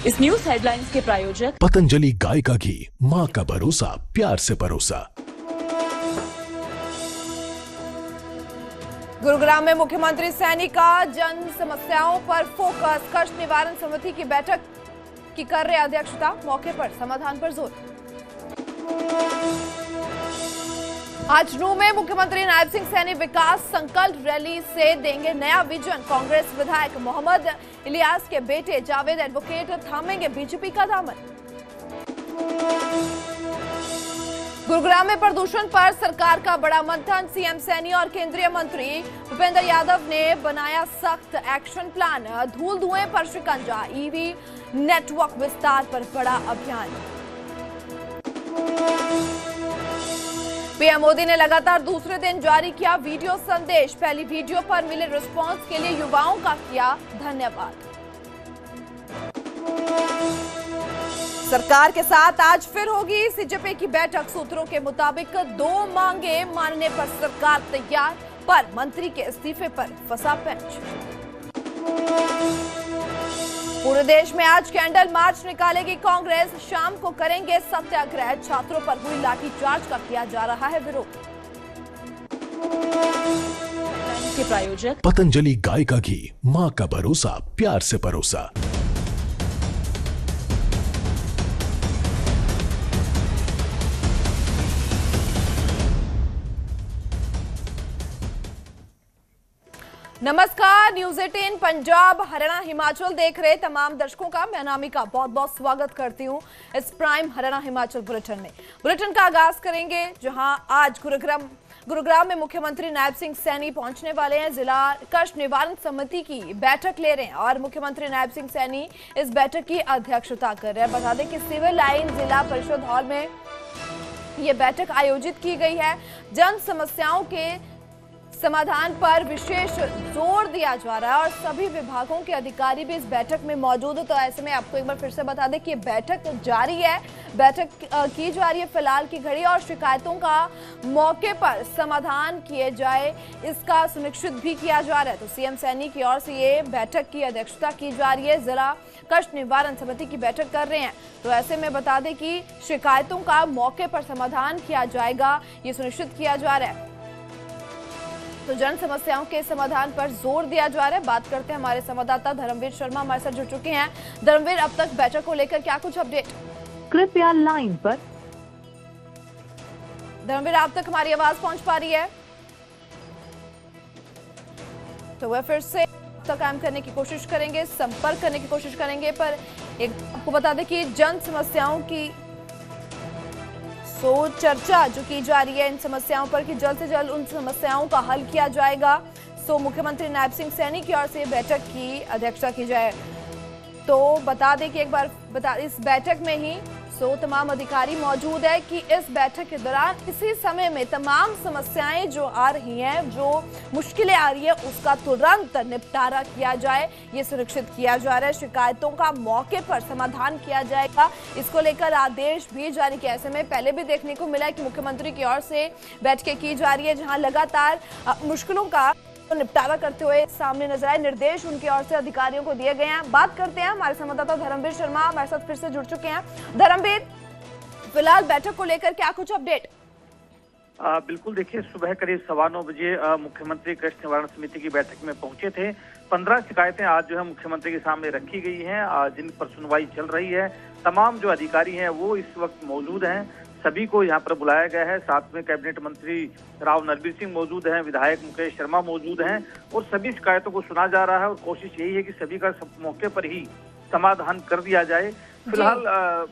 इस news headlines के प्रायोजक पतंजलि गाय का घी, माँ का भरोसा, प्यार से परोसा। गुरुग्राम में मुख्यमंत्री सैनी का जन समस्याओं पर फोकस। कष्ट निवारण समिति की बैठक की कर रहे अध्यक्षता, मौके पर समाधान पर जोर। आज नूंह में मुख्यमंत्री नायब सिंह सैनी विकास संकल्प रैली से देंगे नया विजन। कांग्रेस विधायक मोहम्मद इलियास के बेटे जावेद एडवोकेट थामेंगे बीजेपी का दामन। गुरुग्राम में प्रदूषण पर सरकार का बड़ा मंथन। सीएम सैनी और केंद्रीय मंत्री भूपेंद्र यादव ने बनाया सख्त एक्शन प्लान। धूल धुएं पर शिकंजा, ईवी नेटवर्क विस्तार पर बड़ा अभियान। पीएम मोदी ने लगातार दूसरे दिन जारी किया वीडियो संदेश। पहली वीडियो पर मिले रिस्पांस के लिए युवाओं का किया धन्यवाद। सरकार के साथ आज फिर होगी सीजेपी की बैठक। सूत्रों के मुताबिक 2 मांगे मानने पर सरकार तैयार, पर मंत्री के इस्तीफे पर फंसा पेंच। पूरे देश में आज कैंडल मार्च निकालेगी कांग्रेस। शाम को करेंगे सत्याग्रह। छात्रों पर हुई लाठीचार्ज का किया जा रहा है विरोध। के प्रायोजक पतंजलि गाय का घी, माँ का भरोसा, प्यार से परोसा। नमस्कार, न्यूज 18 पंजाब, हरियाणा, हिमाचल देख रहे तमाम दर्शकों का मैं अनामिका बहुत बहुत स्वागत करती हूं इस प्राइम हरियाणा हिमाचल बुलेटिन में। बुलेटिन का आगाज करेंगे जहां आज गुरुग्राम में मुख्यमंत्री नायब सिंह सैनी पहुंचने वाले हैं। जिला कष्ट निवारण समिति की बैठक ले रहे हैं और मुख्यमंत्री नायब सिंह सैनी इस बैठक की अध्यक्षता कर रहे हैं। बता दें कि सिविल लाइन जिला परिषद हॉल में ये बैठक आयोजित की गई है। जन समस्याओं के समाधान पर विशेष जोर दिया जा रहा है और सभी विभागों के अधिकारी भी इस बैठक में मौजूद है। तो ऐसे में आपको एक बार फिर से बता दें कि बैठक जारी है, बैठक की जा रही है फिलहाल की घड़ी और शिकायतों का मौके पर समाधान किए जाए इसका सुनिश्चित भी किया जा रहा है। तो सीएम सैनी की ओर से ये बैठक की अध्यक्षता की जा रही है। जिला कष्ट निवारण समिति की बैठक कर रहे हैं। तो ऐसे में बता दें कि शिकायतों का मौके पर समाधान किया जाएगा, ये सुनिश्चित किया जा रहा है। तो जन समस्याओं के समाधान पर जोर दिया जा रहा है। बात करते हैं, हमारे संवाददाता धर्मवीर शर्मा हमारे साथ जुड़ चुके हैं। धर्मवीर, अब तक बैठक को लेकर क्या कुछ अपडेट? कृपया लाइन पर। धर्मवीर, आप तक हमारी आवाज पहुंच पा रही है? तो वह फिर से तक कायम करने की कोशिश करेंगे, संपर्क करने की कोशिश करेंगे। पर एक आपको बता दें कि जन समस्याओं की चर्चा जो की जा रही है इन समस्याओं पर कि जल्द से जल्द उन समस्याओं का हल किया जाएगा। मुख्यमंत्री नायब सिंह सैनी की ओर से बैठक की अध्यक्षता की जाए। तो बता दें कि एक बार इस बैठक में ही तमाम अधिकारी मौजूद है कि इस बैठक के दौरान इसी समय में तमाम समस्याएं जो आ रही हैं, जो मुश्किलें आ रही है, उसका तुरंत निपटारा किया जाए, ये सुनिश्चित किया जा रहा है। शिकायतों का मौके पर समाधान किया जाएगा, इसको लेकर आदेश भी जारी किया। ऐसे में पहले भी देखने को मिला है कि मुख्यमंत्री की ओर से बैठकें की जा रही है जहां लगातार मुश्किलों का निपटारा करते हुए सामने नजर आए। निर्देश उनकी ओर से अधिकारियों को दिए गए हैं। बात करते हैं, हमारे संवाददाता धर्मवीर शर्मा हमारे साथ फिर से जुड़ चुके हैं। धर्मवीर, फिलहाल बैठक को लेकर क्या कुछ अपडेट? बिल्कुल, देखिए, सुबह करीब 9:15 बजे मुख्यमंत्री कष्ट निवारण समिति की बैठक में पहुंचे थे। 15 शिकायतें आज जो है मुख्यमंत्री के सामने रखी गई हैं, जिन पर सुनवाई चल रही है। तमाम जो अधिकारी हैं वो इस वक्त मौजूद हैं, सभी को यहाँ पर बुलाया गया है। साथ में कैबिनेट मंत्री राव नरबीर सिंह मौजूद हैं, विधायक मुकेश शर्मा मौजूद हैं और सभी शिकायतों को सुना जा रहा है और कोशिश यही है कि सभी का मौके पर ही समाधान कर दिया जाए। फिलहाल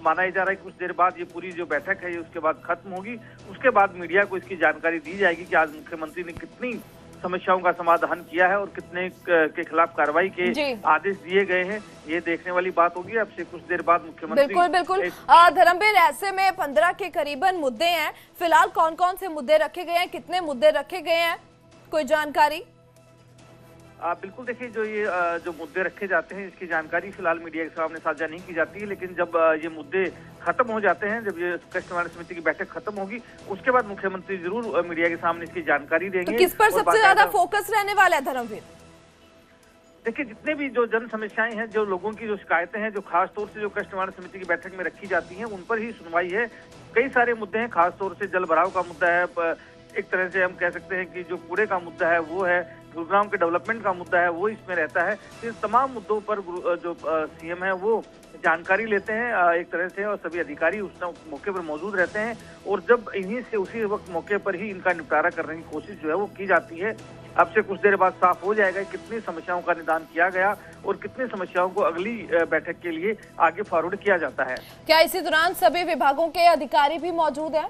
माना जा रहा है कि कुछ देर बाद ये पूरी जो बैठक है ये उसके बाद खत्म होगी। उसके बाद मीडिया को इसकी जानकारी दी जाएगी कि आज मुख्यमंत्री ने कितनी समस्याओं का समाधान किया है और कितने के खिलाफ कार्रवाई के आदेश दिए गए हैं। ये देखने वाली बात होगी। अब से कुछ देर बाद मुख्यमंत्री बिल्कुल धर्मवीर, ऐसे में 15 के करीबन मुद्दे हैं। फिलहाल कौन कौन से मुद्दे रखे गए हैं, कितने मुद्दे रखे गए हैं, कोई जानकारी? बिल्कुल, देखिए, जो मुद्दे रखे जाते हैं इसकी जानकारी फिलहाल मीडिया के सामने साझा नहीं की जाती है। लेकिन जब ये मुद्दे खत्म हो जाते हैं, जब ये कष्ट निवारण समिति की बैठक खत्म होगी, उसके बाद मुख्यमंत्री जरूर मीडिया के सामने इसकी जानकारी देंगे। तो किस पर सबसे ज्यादा फोकस रहने वाला है धर्मवीर? देखिए, जितने भी जो जन समस्याएं हैं, जो लोगों की जो शिकायतें हैं, जो खास तौर से जो कष्ट निवारण समिति की बैठक में रखी जाती हैं, उन पर ही सुनवाई है। कई सारे मुद्दे हैं, खास तौर से जल भराव का मुद्दा है, एक तरह से हम कह सकते हैं कि जो कूड़े का मुद्दा है वो है, गुरुग्राम के डेवलपमेंट का मुद्दा है वो इसमें रहता है। इन तमाम मुद्दों पर जो सीएम है वो जानकारी लेते हैं एक तरह से, और सभी अधिकारी उस मौके पर मौजूद रहते हैं, और जब इन्हीं से उसी वक्त मौके पर ही इनका निपटारा करने की कोशिश जो है वो की जाती है। अब से कुछ देर बाद साफ हो जाएगा कितनी समस्याओं का निदान किया गया और कितनी समस्याओं को अगली बैठक के लिए आगे फॉरवर्ड किया जाता है। क्या इसी दौरान सभी विभागों के अधिकारी भी मौजूद हैं?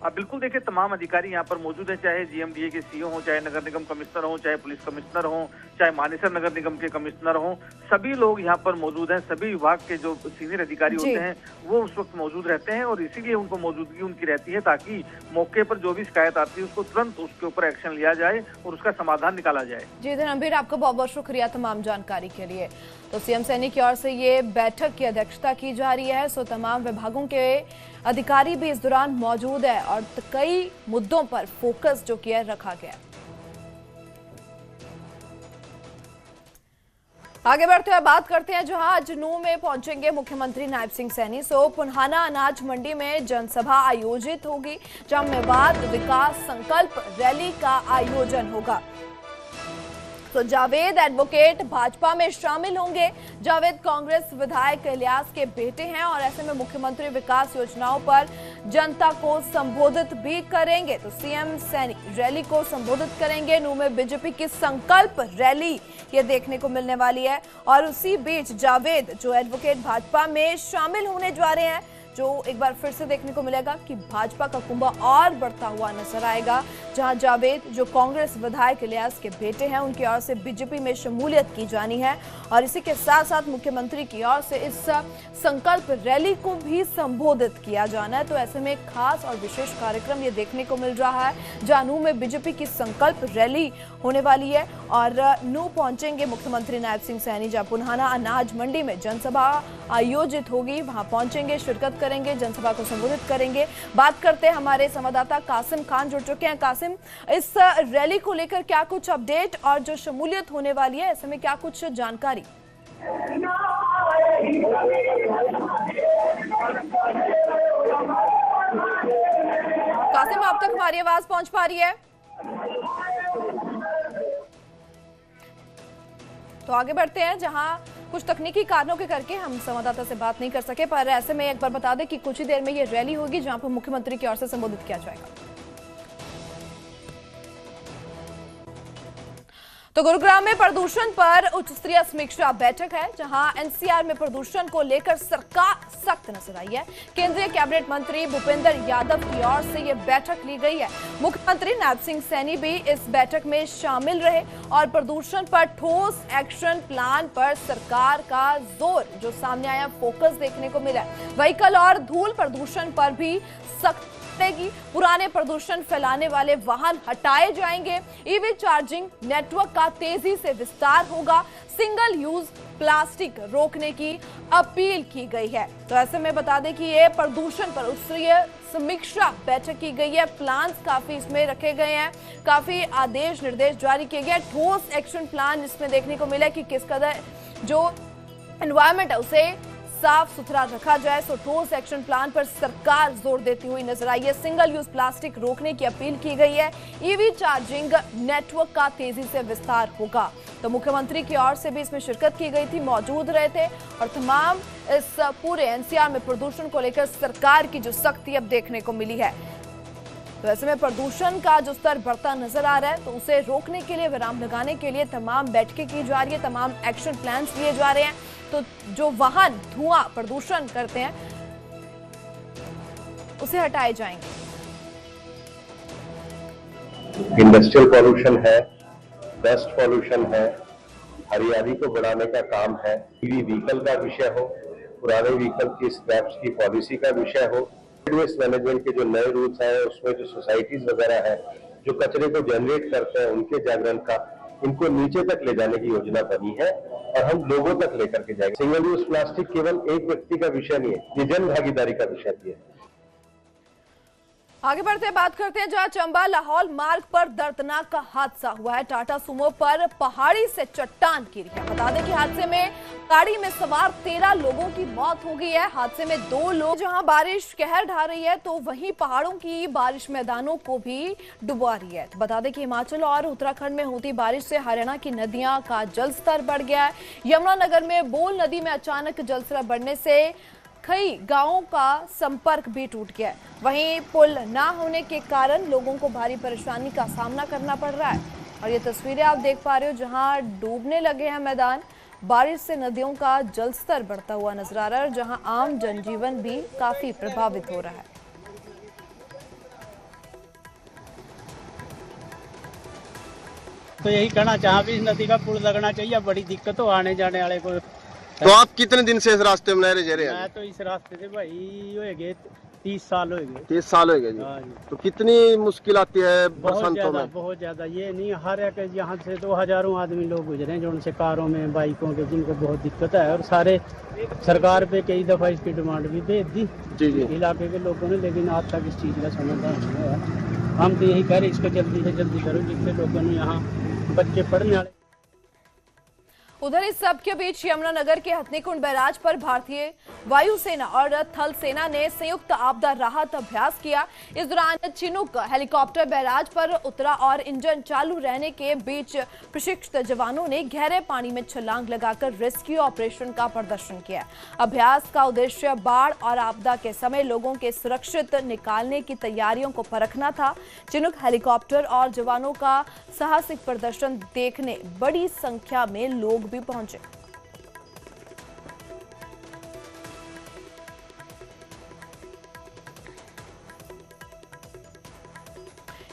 बिल्कुल, देखिए, तमाम अधिकारी यहाँ पर मौजूद हैं, चाहे जीएमडीए के सीईओ हो, चाहे नगर निगम कमिश्नर हो, चाहे पुलिस कमिश्नर हो, चाहे मानेसर नगर निगम के कमिश्नर हो, सभी लोग यहाँ पर मौजूद हैं। सभी विभाग के जो सीनियर अधिकारी होते हैं वो उस वक्त मौजूद रहते हैं, और इसीलिए उनको मौजूदगी उनकी रहती है ताकि मौके पर जो भी शिकायत आती है उसको तुरंत उसके ऊपर एक्शन लिया जाए और उसका समाधान निकाला जाए। जी धनबीर, आपका बहुत बहुत शुक्रिया तमाम जानकारी के लिए। तो सीएम सैनी की ओर से ये बैठक की अध्यक्षता की जा रही है, सो तमाम विभागों के अधिकारी भी इस दौरान मौजूद है और कई मुद्दों पर फोकस जो किया रखा गया। आगे बढ़ते हुए बात करते हैं जहां आज नूंह में पहुंचेंगे मुख्यमंत्री नायब सिंह सैनी। सो पुन्हाना अनाज मंडी में जनसभा आयोजित होगी, जहां मेवात विकास संकल्प रैली का आयोजन होगा। तो जावेद एडवोकेट भाजपा में शामिल होंगे। जावेद कांग्रेस विधायक इलियास के बेटे हैं और ऐसे में मुख्यमंत्री विकास योजनाओं पर जनता को संबोधित भी करेंगे। तो सीएम सैनी रैली को संबोधित करेंगे। नूंह में बीजेपी की संकल्प रैली ये देखने को मिलने वाली है, और उसी बीच जावेद जो एडवोकेट भाजपा में शामिल होने जा रहे हैं, जो एक बार फिर से देखने को मिलेगा कि भाजपा का कुंभा और बढ़ता हुआ नजर आएगा, जहां जावेद जो कांग्रेस विधायक इलियास के बेटे हैं उनकी ओर से बीजेपी में शमूलियत की जानी है, और इसी के साथ साथ मुख्यमंत्री की ओर से इस संकल्प रैली को भी संबोधित किया जाना है। तो ऐसे में खास और विशेष कार्यक्रम ये देखने को मिल रहा है, जहां नूंह में बीजेपी की संकल्प रैली होने वाली है, और नूंह पहुंचेंगे मुख्यमंत्री नायब सिंह सैनी, जहां पुन्हाना अनाज मंडी में जनसभा आयोजित होगी, वहां पहुंचेंगे, शिरकत करेंगे, जनसभा को संबोधित करेंगे। बात करते हैं, हमारे संवाददाता कासिम खान जुड़ चुके हैं। कासिम, इस रैली को लेकर क्या कुछ अपडेट और जो शमूलियत होने वाली है ऐसे में क्या कुछ जानकारी? कासिम, आप तक हमारी आवाज पहुंच पा रही है? तो आगे बढ़ते हैं, जहां कुछ तकनीकी कारणों के करके हम संवाददाता से बात नहीं कर सके, पर ऐसे में एक बार बता दें कि कुछ ही देर में ये रैली होगी जहां पर मुख्यमंत्री की ओर से संबोधित किया जाएगा। तो गुरुग्राम में प्रदूषण पर उच्च स्तरीय समीक्षा बैठक है, जहां एनसीआर में प्रदूषण को लेकर सरकार सख्त नजर आई है। केंद्रीय कैबिनेट मंत्री भूपेंद्र यादव की ओर से यह बैठक ली गई है। मुख्यमंत्री नायब सिंह सैनी भी इस बैठक में शामिल रहे, और प्रदूषण पर ठोस एक्शन प्लान पर सरकार का जोर जो सामने आया, फोकस देखने को मिला। व्हीकल और धूल प्रदूषण पर भी सख्त पुराने प्रदूषण फैलाने वाले वाहन हटाए जाएंगे। ईवी चार्जिंग नेटवर्क का तेजी से विस्तार होगा। सिंगल यूज प्लास्टिक रोकने की अपील की गई है। तो ऐसे में बता दें कि ये प्रदूषण पर उच्चस्तरीय समीक्षा बैठक की गई है। प्लान्स काफी इसमें रखे गए हैं, काफी आदेश निर्देश जारी किए गए। ठोस एक्शन प्लान इसमें देखने को मिला कि किस कदर जो एनवायरमेंट है उसे साफ सुथरा रखा जाए। सो ठोस एक्शन प्लान पर सरकार जोर देती हुई नजर आई है। सिंगल यूज प्लास्टिक रोकने की अपील की गई है। ईवी चार्जिंग नेटवर्क का तेजी से विस्तार होगा। तो मुख्यमंत्री की ओर से भी इसमें शिरकत की गई थी, मौजूद रहे थे, और तमाम इस पूरे एनसीआर में प्रदूषण को लेकर सरकार की जो सख्ती अब देखने को मिली है। तो ऐसे में प्रदूषण का जो स्तर बढ़ता नजर आ रहा है, तो उसे रोकने के लिए, विराम लगाने के लिए तमाम बैठकें की जा रही है, तमाम एक्शन प्लान्स लिए जा रहे हैं। तो जो वाहन धुआं प्रदूषण करते हैं उसे हटाए जाएंगे। इंडस्ट्रियल पॉल्यूशन है, डस्ट पॉल्यूशन है, हरियाली को बढ़ाने का काम है, ईवी व्हीकल का विषय हो, पुराने व्हीकल की स्क्रैप्स की पॉलिसी का विषय हो, वेस्ट मैनेजमेंट के जो नए रूल्स हैं उसमें जो सोसाइटीज वगैरह है जो कचरे को जनरेट करते हैं उनके जागरण का, इनको नीचे तक ले जाने की योजना बनी है और हम लोगों तक लेकर के जाएंगे। सिंगल यूज प्लास्टिक केवल एक व्यक्ति का विषय नहीं है, ये जन भागीदारी का विषय भी है। आगे बढ़ते बात करते हैं जहां चंबा लाहौल मार्ग पर दर्दनाक का हादसा हुआ है। टाटा सुमो पर पहाड़ी से चट्टान गिरी है। बता दें कि हादसे में गाड़ी में सवार 13 लोगों की मौत हो गई है। हादसे में 2 लोग, जहां बारिश कहर ढा रही है तो वहीं पहाड़ों की बारिश मैदानों को भी डुबा रही है। बता दें कि हिमाचल और उत्तराखंड में होती बारिश से हरियाणा की नदियां का जलस्तर बढ़ गया है। यमुनानगर में बोल नदी में अचानक जलस्तर बढ़ने से कई गांवों का संपर्क भी टूट गया है। वहीं पुल ना होने के कारण लोगों को भारी परेशानी का सामना करना पड़ रहा है। और ये तस्वीरें आप देख पा रहे हो जहां डूबने लगे हैं मैदान। बारिश से नदियों का जलस्तर बढ़ता हुआ नजर आ रहा है, जहां आम जनजीवन भी काफी प्रभावित हो रहा है। तो यही कहना चाह भी इस नदी का पुल लगना चाहिए, बड़ी दिक्कत हो आने जाने वाले को। तो आप कितने दिन से इस रास्ते में रह रहे हैं? मैं तो इस रास्ते से भाई हो गए 30 साल हो गए। 30 साल हो गए जी। तो कितनी मुश्किल आती है बरसातों में? बहुत ज्यादा। ये नहीं हर एक यहाँ से तो हजारों आदमी लोग गुजरे जो उनसे कारों में बाइकों के, जिनको बहुत दिक्कत है। और सारे सरकार पे कई दफा इसकी डिमांड भी भेज दी जी इलाके के लोगों ने, लेकिन आज तक इस चीज का समाधान नहीं हुआ। हम तो यही कह रहे इसको जल्दी से जल्दी करो, जिससे लोगों ने यहाँ बच्चे पढ़ने वाले। उधर इस सब के बीच यमुनानगर के हथनीकुंड बैराज पर भारतीय वायुसेना और थल सेना ने संयुक्त आपदा राहत अभ्यास किया। इस दौरान चिनूक हेलीकॉप्टर बैराज पर उतरा और इंजन चालू रहने के बीच प्रशिक्षित जवानों ने गहरे पानी में छलांग लगाकर रेस्क्यू ऑपरेशन का प्रदर्शन किया। अभ्यास का उद्देश्य बाढ़ और आपदा के समय लोगों के सुरक्षित निकालने की तैयारियों को परखना था। चिनूक हेलीकॉप्टर और जवानों का साहसिक प्रदर्शन देखने बड़ी संख्या में लोग भी पहुंचे।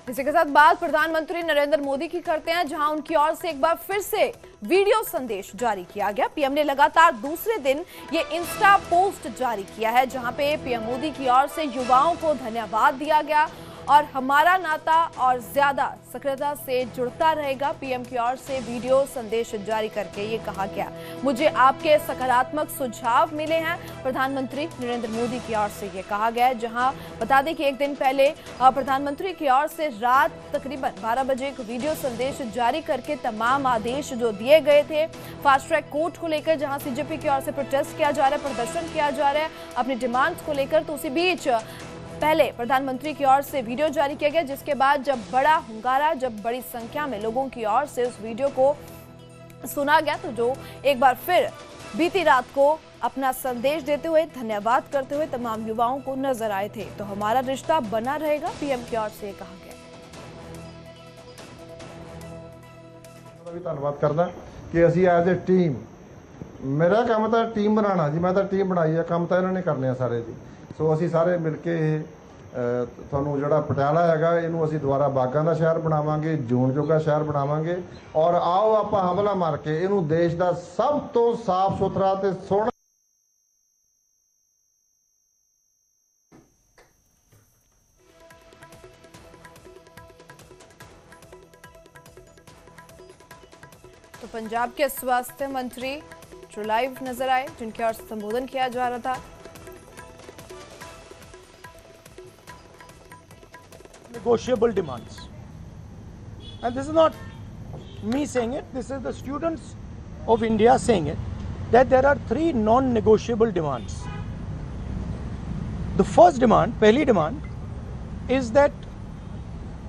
इसी के साथ बात प्रधानमंत्री नरेंद्र मोदी की करते हैं, जहां उनकी ओर से एक बार फिर से वीडियो संदेश जारी किया गया। पीएम ने लगातार दूसरे दिन ये इंस्टा पोस्ट जारी किया है, जहां पे पीएम मोदी की ओर से युवाओं को धन्यवाद दिया गया और हमारा नाता और ज्यादा सक्रियता से जुड़ता रहेगा। पीएम की ओर से वीडियो संदेश जारी करके ये कहा गया, मुझे आपके सकारात्मक सुझाव मिले हैं। प्रधानमंत्री नरेंद्र मोदी की ओर से ये कहा गया है, जहां बता दें कि एक दिन पहले प्रधानमंत्री की ओर से रात तकरीबन 12 बजे एक वीडियो संदेश जारी करके तमाम आदेश जो दिए गए थे फास्ट ट्रैक कोर्ट को लेकर, जहां सीजेपी की ओर से प्रोटेस्ट किया जा रहा है, प्रदर्शन किया जा रहा है अपनी डिमांड्स को लेकर, तो उसी बीच पहले प्रधानमंत्री की ओर से वीडियो जारी किया गया, जिसके बाद जब बड़ा हुंगारा, जब बड़ी संख्या में लोगों की ओर से उस वीडियो को सुना गया, तो जो एक बार फिर बीती रात को अपना संदेश देते हुए, धन्यवाद करते हुए तमाम युवाओं को नजर आए थे। तो हमारा रिश्ता बना रहेगा, पीएम की ओर से कहा गया। भी ਧੰਨਵਾਦ ਕਰਦਾ ਕਿ ਅਸੀਂ ਐਜ਼ ਅ ਟੀਮ, ਮੇਰਾ ਕੰਮ ਤਾਂ ਟੀਮ ਬਣਾਉਣਾ ਜੀ, ਮੈਂ ਤਾਂ ਟੀਮ ਬਣਾਈ ਹੈ, ਕੰਮ ਤਾਂ ਇਹਨਾਂ ਨੇ ਕਰਨੇ ਆ ਸਾਰੇ ਜੀ। ਸੋ ਅਸੀਂ ਸਾਰੇ ਮਿਲ ਕੇ ਤੁਹਾਨੂੰ ਜਿਹੜਾ ਪਟਿਆਲਾ ਹੈਗਾ ਇਹਨੂੰ ਅਸੀਂ ਦੁਬਾਰਾ ਬਾਗਾਂ ਦਾ ਸ਼ਹਿਰ ਬਣਾਵਾਂਗੇ, ਜੂਨ ਜੋਗਾ ਸ਼ਹਿਰ ਬਣਾਵਾਂਗੇ। ਔਰ ਆਓ ਆਪਾਂ ਹਮਲਾ ਮਾਰ ਕੇ ਇਹਨੂੰ ਦੇਸ਼ ਦਾ ਸਭ ਤੋਂ ਸਾਫ਼ ਸੁਥਰਾ ਤੇ ਸੋਹਣਾ तो पंजाब के स्वास्थ्य मंत्री जो लाइव नजर आए, जिनके ओर से संबोधन किया जा रहा था। Negotiable demands, and this is not me saying it, this is the students of India saying it, that there are 3 non-negotiable demands. The first demand, pehli demand, is that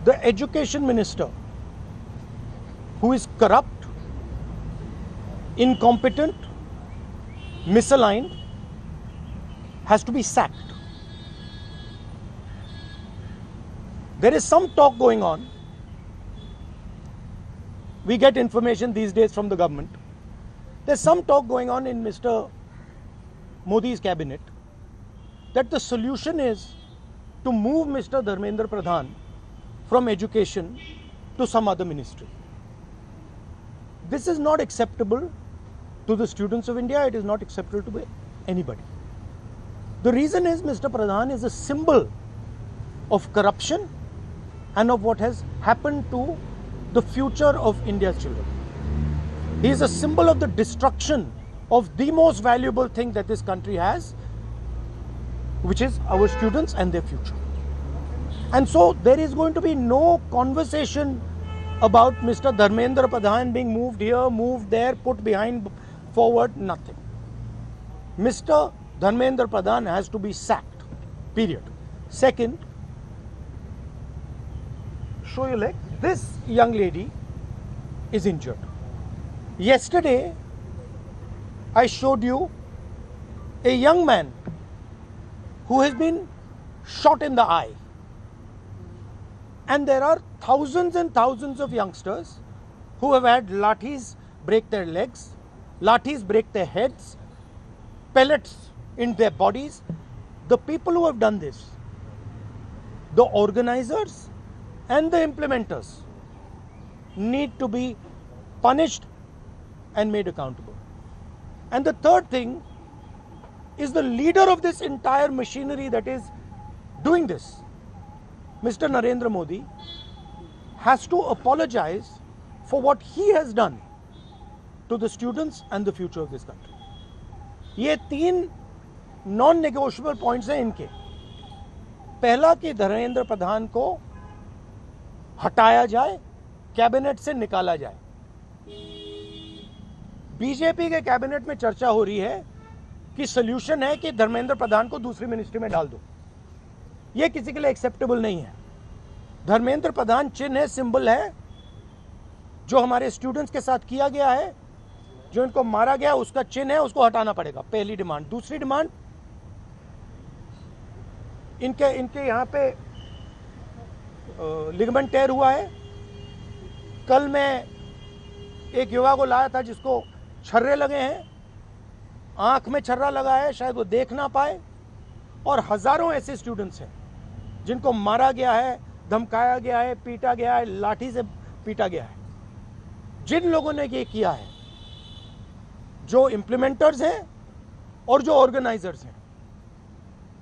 the education minister, who is corrupt, incompetent, misaligned, has to be sacked. There is some talk going on. We get information these days from the government. There's some talk going on in Mr. Modi's cabinet that the solution is to move Mr. Dharmendra Pradhan from education to some other ministry. This is not acceptable to the students of India. It is not acceptable to anybody. The reason is Mr. Pradhan is a symbol of corruption and of what has happened to the future of India's children. He is a symbol of the destruction of the most valuable thing that this country has, which is our students and their future. And so there is going to be no conversation about Mr. Dharmendra Pradhan being moved here, moved there, put behind, forward, nothing. Mr. Dharmendra Pradhan has to be sacked, period. Second, show your leg. This young lady is injured. Yesterday, I showed you a young man who has been shot in the eye. And there are thousands and thousands of youngsters who have had lathis break their legs, lathis break their heads, pellets in their bodies. The people who have done this, the organizers and the implementers, need to be punished and made accountable. And the third thing is the leader of this entire machinery that is doing this, Mr. Narendra Modi, has to apologize for what he has done to the students and the future of this country. ये 3 non-negotiable points हैं इनके. पहला कि धर्मेंद्र प्रधान को हटाया जाए, cabinet से निकाला जाए. बीजेपी के कैबिनेट में चर्चा हो रही है कि सॉल्यूशन है कि धर्मेंद्र प्रधान को दूसरी मिनिस्ट्री में डाल दो. ये किसी के लिए एक्सेप्टेबल नहीं है. धर्मेंद्र प्रधान चिन्ह है, सिंबल है. जो हमारे स्टूडेंट्स के साथ किया गया है, जो इनको मारा गया, उसका चिन्ह है, उसको हटाना पड़ेगा. पहली डिमांड. दूसरी डिमांड, इनके यहां पे लिगामेंट टेयर हुआ है. कल मैं एक युवा को लाया था जिसको छर्रे लगे हैं, आंख में छर्रा लगा है, शायद वो देख ना पाए. और हजारों ऐसे स्टूडेंट्स हैं जिनको मारा गया है, धमकाया गया है, पीटा गया है, लाठी से पीटा गया है. जिन लोगों ने ये किया है, जो इम्प्लीमेंटर्स हैं और जो ऑर्गेनाइजर्स हैं,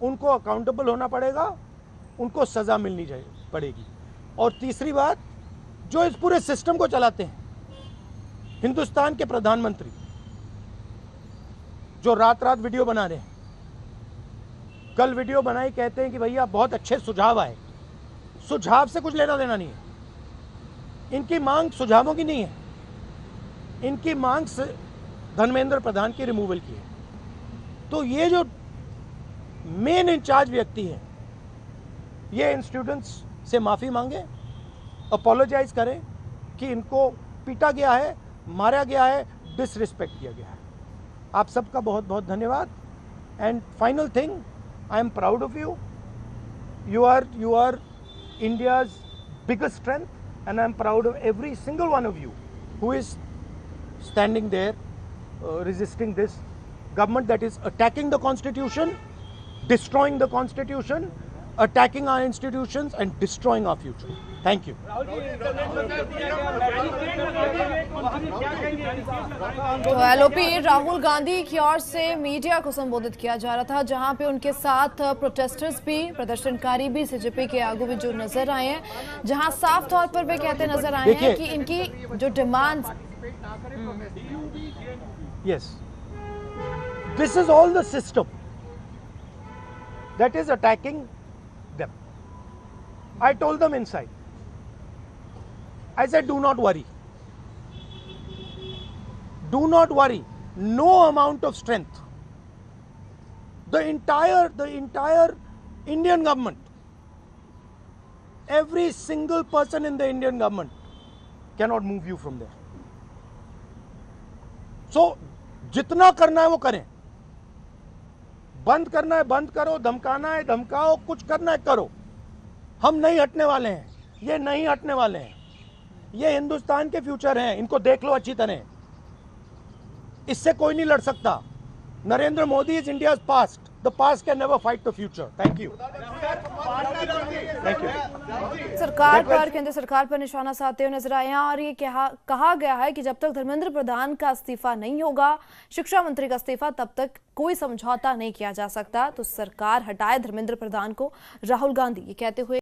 उनको अकाउंटेबल होना पड़ेगा, उनको सजा मिलनी पड़ेगी. और तीसरी बात, जो इस पूरे सिस्टम को चलाते हैं, हिंदुस्तान के प्रधानमंत्री, जो रात रात वीडियो बना रहे हैं. कल वीडियो बनाई, कहते हैं कि भैया बहुत अच्छे सुझाव आए. सुझाव से कुछ लेना देना नहीं है. इनकी मांग सुझावों की नहीं है. इनकी मांग धर्मेंद्र प्रधान की रिमूवल की है. तो ये जो मेन इंचार्ज व्यक्ति हैं, ये इन स्टूडेंट्स से माफी मांगे, अपोलोजाइज करें कि इनको पीटा गया है, मारा गया है, डिसरिस्पेक्ट किया गया है. आप सबका बहुत बहुत धन्यवाद. And final thing, I am proud of you. You are India's biggest strength, and I am proud of every single one of you who is standing there resisting this government that is attacking the constitution, destroying the constitution, attacking our institutions and destroying our future. Thank you. तो LOP Rahul Gandhi की ओर से media को संबोधित किया जा रहा था, जहां पे उनके साथ प्रोटेस्टर्स भी, प्रदर्शनकारी भी सीजेपी के आगू में जो नजर आए हैं, जहां साफ तौर पर वे कहते नजर आए हैं कि इनकी जो demand. Yes, this is all the system that is attacking them. I told them inside. I said, do not worry. Do not worry. No amount of strength. The entire Indian government, every single person in the Indian government cannot move you from there. So, जितना करना है वो करें. बंद करना है बंद करो, धमकाना है धमकाओ, कुछ करना है करो. हम नहीं हटने वाले हैं. ये नहीं हटने वाले हैं. ये हिंदुस्तान के फ्यूचर हैं. इनको देख लो अच्छी तरह. इससे कोई नहीं लड़ सकता. Narendra Modi is India's past. The past can never fight the future. Thank you. सरकार पर, केंद्र सरकार पर निशाना साधते हुए नजर आए हैं और ये कहा गया है कि जब तक धर्मेंद्र प्रधान का इस्तीफा नहीं होगा, शिक्षा मंत्री का इस्तीफा, तब तक कोई समझौता नहीं किया जा सकता. तो सरकार हटाए धर्मेंद्र प्रधान को, राहुल गांधी ये कहते हुए